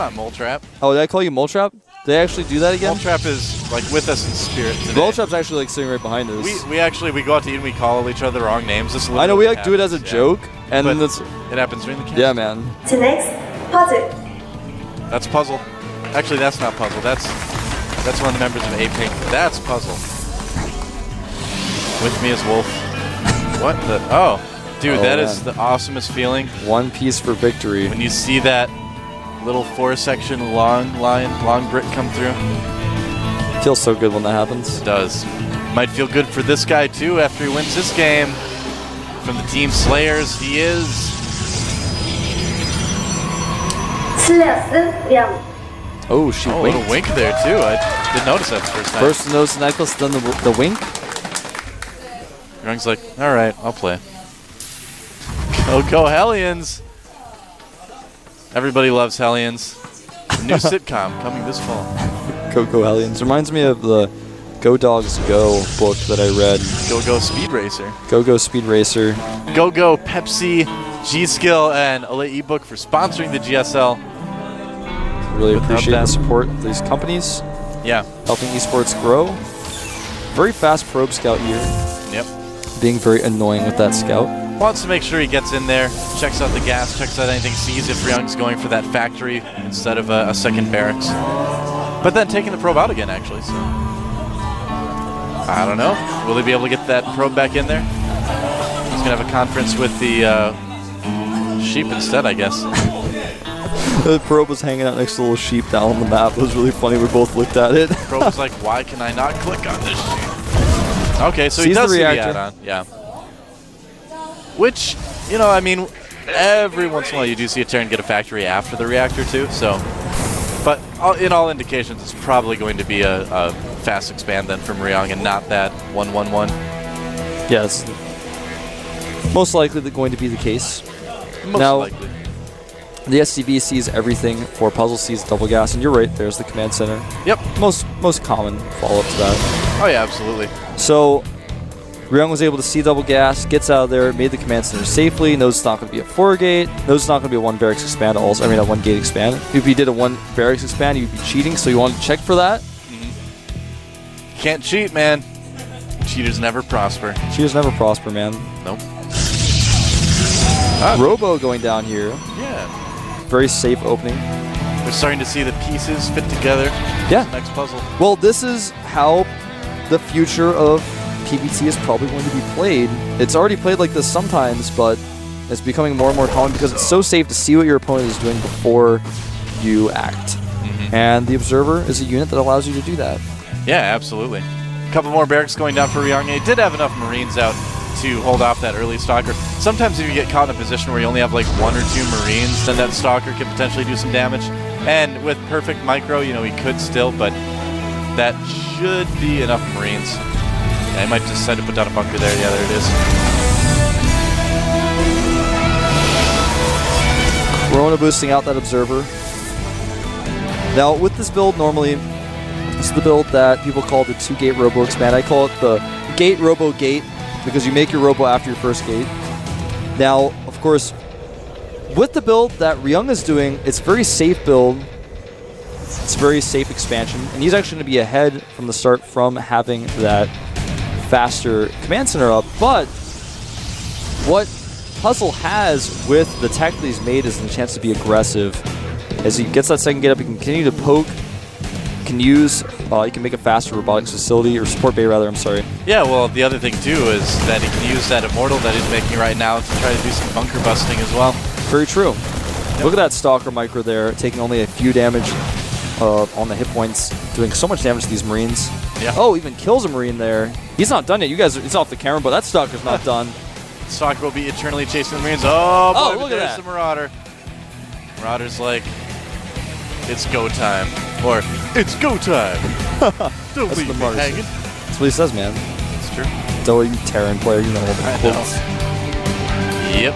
not Mole Trap. Oh, did I call you Mole Trap? Did they actually do that again? Mole Trap is like with us in spirit today. Mole Trap's actually like sitting right behind us. We go out to eat and we call each other the wrong names. This I know we like do it as a joke, and but it's, it happens during the cast. yeah, man. To next, puzzle. That's Puzzle. Actually, that's not Puzzle. That's one of the members of A-Pink. That's Puzzle. With me is Wolf. What the? Oh, dude, that is the awesomest feeling. One piece for victory. When you see that little 4-section long brick come through. Feels so good when that happens. It does. Might feel good for this guy too after he wins this game. From the Team Slayers, he is. Oh, she winked. A little wink there too. I didn't notice that the first time. First to notice the necklace, then the wink. Ryung's like, all right, I'll play. Go Hellions! Everybody loves Hellions. New sitcom coming this fall. Go Hellions. Reminds me of the Go Dogs Go book that I read. Go Speed Racer. Go Speed Racer. Go Pepsi, G-Skill, and Elite ebook for sponsoring the GSL. Really appreciate the support of these companies. Yeah. Helping esports grow. Very fast probe scout here. Yep. Being very annoying with that scout. Wants to make sure he gets in there, checks out the gas, checks out anything, sees if Ryung's going for that factory instead of a second barracks. But then taking the probe out again, actually. So I don't know. Will he be able to get that probe back in there? He's going to have a conference with the sheep instead, I guess. The probe was hanging out next to a little sheep down on the map. It was really funny. We both looked at it. The probe was like, why can I not click on this sheep? Okay, so he Sees does the see the reactor. add-on. Yeah. Which, you know, I mean, every once in a while you do see a Terran get a factory after the reactor too, so. But in all indications, it's probably going to be a fast expand then from Ryung and not that 1-1-1. Yes. Most likely going to be the case. Most now, likely. The SCV sees everything for Puzzle sees double gas, and you're right, there's the command center. Yep. Most common follow-up to that. Oh yeah, absolutely. So Ryung was able to see double gas, gets out of there, made the command center safely, knows it's not going to be a 4-gate, knows it's not going to be a 1 barracks expand also, I mean a 1-gate expand. If he did a 1 barracks expand, you'd be cheating, so you want to check for that. Mm-hmm. Can't cheat, man. Cheaters never prosper. Cheaters never prosper, man. Nope. Robo going down here. Yeah. Very safe opening. We're starting to see the pieces fit together. Yeah. Next puzzle. Well, this is how the future of PvT is probably going to be played. It's already played like this sometimes, but it's becoming more and more common because it's so safe to see what your opponent is doing before you act. Mm-hmm. And the Observer is a unit that allows you to do that. Yeah, absolutely. A couple more barracks going down for Ryung. He did have enough Marines out to hold off that early Stalker. Sometimes if you get caught in a position where you only have like 1 or 2 Marines, then that Stalker can potentially do some damage. And with perfect micro, you know, he could still, but that should be enough Marines. Yeah, he might just decide to put down a bunker there. Yeah, there it is. Corona boosting out that Observer. Now, with this build, normally, this is the build that people call the 2-gate Robo Expand. I call it the Gate Robo Gate because you make your Robo after your first gate. Now, of course, with the build that Ryung is doing, it's a very safe build. It's a very safe expansion, and he's actually going to be ahead from the start from having that faster command center up. But what Puzzle has with the tech that he's made is the chance to be aggressive. As he gets that second gate up, he can continue to poke. He can use, he can make a faster robotics facility, or support bay rather, I'm sorry. Yeah, well, the other thing too is that he can use that Immortal that he's making right now to try to do some bunker busting as well. Very true. Yep. Look at that Stalker micro there, taking only a few damage on the hit points, doing so much damage to these Marines. Yeah. Oh, even kills a Marine there. He's not done yet. You guys, it's off the camera, but that Stalker's not done. Stalker will be eternally chasing the Marines. Oh, boy, look at that. The Marauder. Marauder's like, it's go time. Or, it's go time. Don't leave me hanging. That's what he says, man. It's true. Don't you Terran player, you know all the quotes. Yep.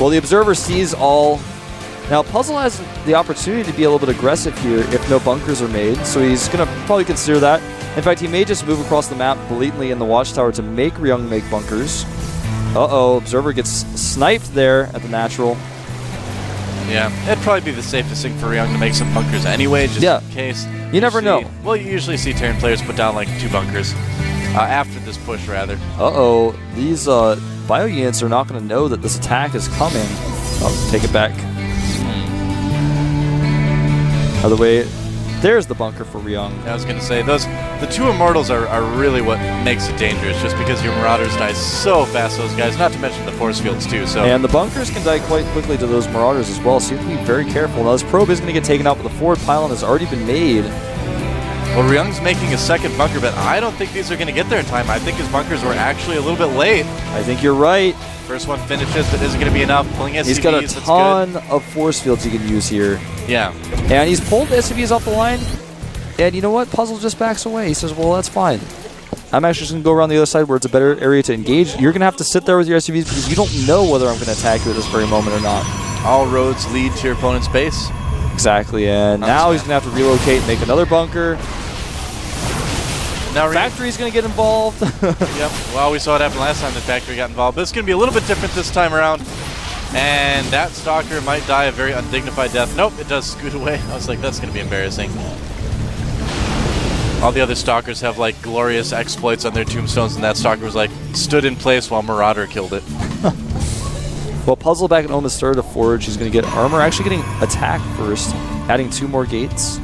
Well, the Observer sees all. Now, Puzzle has the opportunity to be a little bit aggressive here if no bunkers are made, so he's going to probably consider that. In fact, he may just move across the map blatantly in the Watchtower to make Ryung make bunkers. Uh-oh, Observer gets sniped there at the natural. Yeah, it'd probably be the safest thing for Ryung to make some bunkers anyway, just in case. You never know. Well, you usually see Terran players put down like 2 bunkers after this push, rather. Uh-oh. These bio units are not going to know that this attack is coming. Oh, take it back. Other way. There's the bunker for Ryung. I was going to say, the 2 Immortals are really what makes it dangerous, just because your Marauders die so fast, those guys, not to mention the force fields too. So. And the bunkers can die quite quickly to those Marauders as well, so you have to be very careful. Now this probe is going to get taken out, but the forward pylon has already been made. Well, Ryung's making a second bunker, but I don't think these are going to get there in time. I think his bunkers were actually a little bit late. I think you're right. First one finishes, but isn't going to be enough. Pulling SCVs, he's got a ton of force fields he can use here. Yeah. And he's pulled the SCVs off the line. And you know what? Puzzle just backs away. He says, well, that's fine. I'm actually just going to go around the other side where it's a better area to engage. You're going to have to sit there with your SCVs because you don't know whether I'm going to attack you at this very moment or not. All roads lead to your opponent's base. Exactly. And now he's going to have to relocate and make another bunker. Now Factory's going to get involved. Yep. Well, we saw what happened last time the Factory got involved. But it's going to be a little bit different this time around. And that Stalker might die a very undignified death. Nope, it does scoot away. I was like, that's going to be embarrassing. All the other Stalkers have like glorious exploits on their tombstones, and that Stalker was like stood in place while Marauder killed it. Well, Puzzle back at home has started to forge. He's going to get armor, actually getting attack first, adding 2 more gates.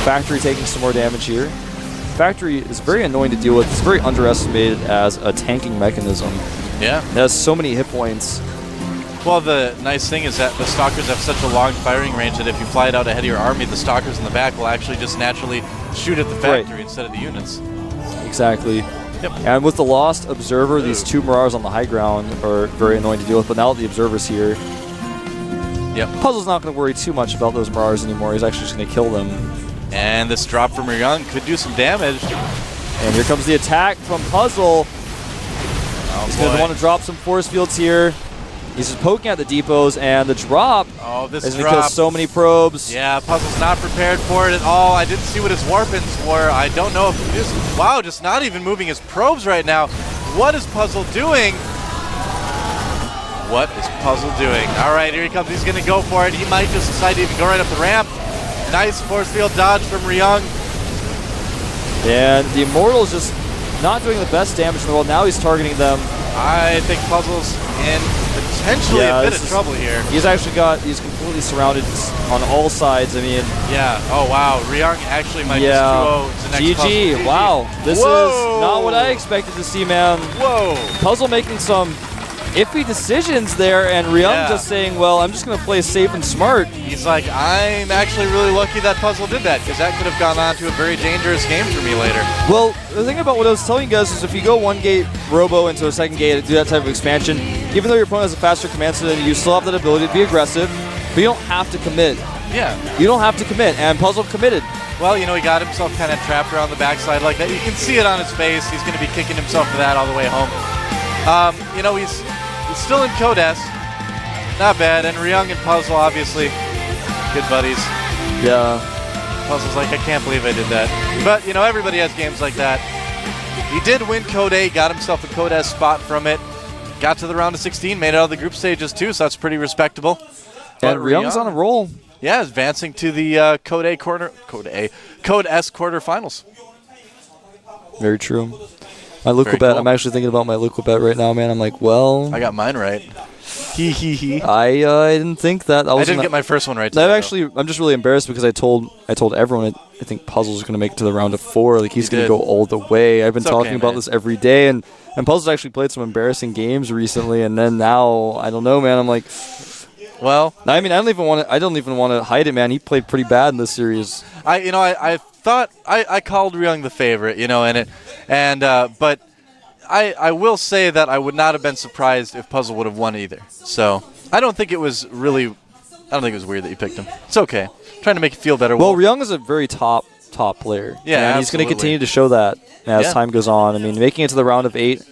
Factory taking some more damage here. Factory is very annoying to deal with. It's very underestimated as a tanking mechanism. Yeah. It has so many hit points. Well, the nice thing is that the Stalkers have such a long firing range that if you fly it out ahead of your army, the Stalkers in the back will actually just naturally shoot at the factory instead of the units. Exactly. Yep. And with the lost Observer, these 2 Marauders on the high ground are very annoying to deal with, but now that the Observer's here, Puzzle's not going to worry too much about those Marauders anymore. He's actually just going to kill them. And this drop from Ryung could do some damage. And here comes the attack from Puzzle. Oh, he's going to want to drop some force fields here. He's just poking at the depots, and the drop is because so many probes. Yeah, Puzzle's not prepared for it at all. I didn't see what his warpins were. I don't know if he just... Wow, just not even moving his probes right now. What is Puzzle doing? What is Puzzle doing? All right, here he comes. He's going to go for it. He might just decide to even go right up the ramp. Nice force field dodge from Ryung. And the Immortal's just not doing the best damage in the world. Now he's targeting them. I think Puzzle's in potentially a bit of trouble here. He's completely surrounded on all sides. I mean, yeah. Oh wow, Ryung actually might just 2-0 to the next GG. Puzzle. Wow, this is not what I expected to see, man. Whoa. Puzzle making some iffy decisions there, and Ryung just saying, well, I'm just going to play safe and smart. He's like, I'm actually really lucky that Puzzle did that, because that could have gone on to a very dangerous game for me later. Well, the thing about what I was telling you guys is if you go 1 gate Robo into a 2nd gate and do that type of expansion, even though your opponent has a faster command system than you, still have that ability to be aggressive, but you don't have to commit. Yeah. You don't have to commit, and Puzzle committed. Well, you know, he got himself kind of trapped around the backside like that. You can see it on his face. He's going to be kicking himself for that all the way home. You know, he's still in Codes. Not bad. And Ryung and Puzzle, obviously, good buddies. Yeah. Puzzle's like, I can't believe I did that. But, you know, everybody has games like that. He did win Code A, got himself a Code S spot from it. Got to the round of 16, made it out of the group stages too, so that's pretty respectable. And Ryung's on a roll. Yeah, advancing to the Code S quarterfinals. Very true. My local bet. Cool. I'm actually thinking about my local bet right now, man. I'm like, well, I got mine right. I didn't think that. I didn't get my first one right. I'm just really embarrassed because I told everyone I think Puzzle's going to make it to the round of 4. Like he's going to go all the way. I've been talking about this every day, and Puzzle's actually played some embarrassing games recently, and then now I don't know, man. I'm like, well, I mean, I don't even want to hide it, man. He played pretty bad in this series. I thought I called Ryung the favorite, you know, but I will say that I would not have been surprised if Puzzle would have won either. So I don't think it was weird that you picked him. It's okay. I'm trying to make you feel better. Well, Ryung is a very top player. Yeah, and he's going to continue to show that as time goes on. I mean, making it to the round of 8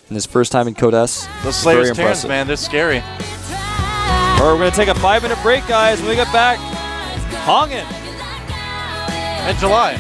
in his first time in Code S. Those Slayer's Terrans, man, they're scary. All right, we're going to take a 5-minute break, guys. When we get back, Hongin. In July.